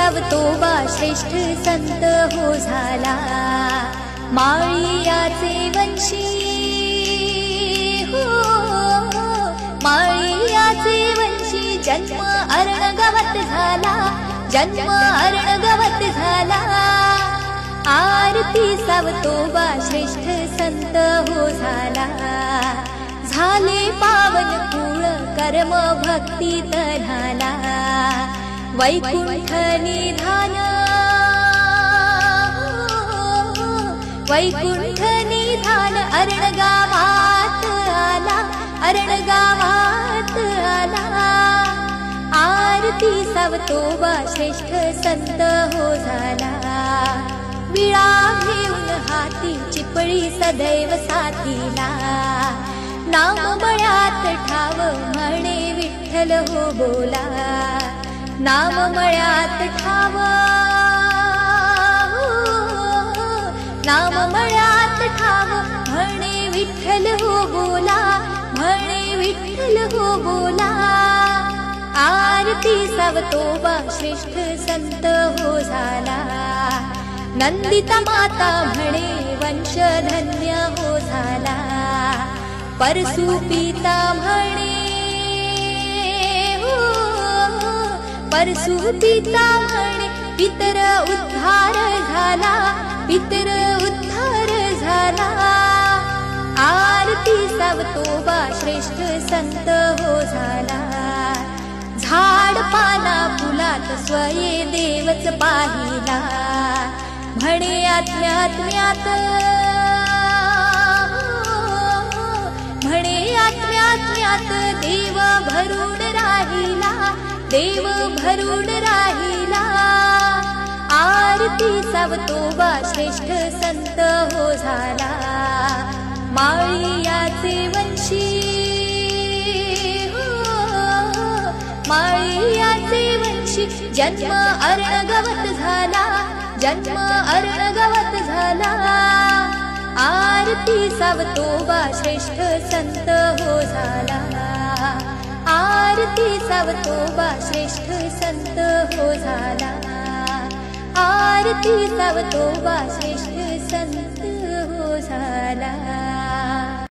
सावतोबा श्रेष्ठ संत हो झाला, माळियाचे वंशी हो, माळियाचे वंशी जन्म अरणगवत झाला, जन्म अरणगवत झाला। आरती सावतोबा श्रेष्ठ संत हो झाला, झाले पावन कुळ कर्म भक्ती तऱ्हाला, वैकुंठ निधान वैकुंठ निधान अरणगावात आला, अरणगावात आला। आरती सावतोबा श्रेष्ठ संत हो झाला, विळा घेऊन हाती चिपळी सदैव साथीला, नाम मळ्यात ठाव म्हणे विठ्ठल हो बोला, नाम मळ्यात ठाव नाम मळ्यात ठाव म्हणे विठ्ठल हो बोला, म्हणे विठ्ठल हो बोला। आरती सावतोबा श्रेष्ठ संत हो झाला, नंदिता माता म्हणे वंश धन्य हो झाला, परसू पिता म्हणे हो, परसू पिता म्हणे पितर उद्धार झाला, पितर उद्धार झाला। आरती सावतोबा श्रेष्ठ संत हो झाला, झाड पाना फुलात स्वये देवच पाहिला, म्हणे आत्म्यात्म्यात म्हणे आत्म्यात्म्यात देव भरून राहिला, देव भरून राहिला। आरती सावतोबा श्रेष्ठ संत हो झाला, माळियाचे वंशी हो, माळियाचे वंशी जन्म अरणगवत झाला, जन्म अरणगवत झाला। आरती सावतोबा श्रेष्ठ संत हो झाला, आरती सावतोबा श्रेष्ठ संत हो झाला, आरती सावतोबा श्रेष्ठ संत हो झाला।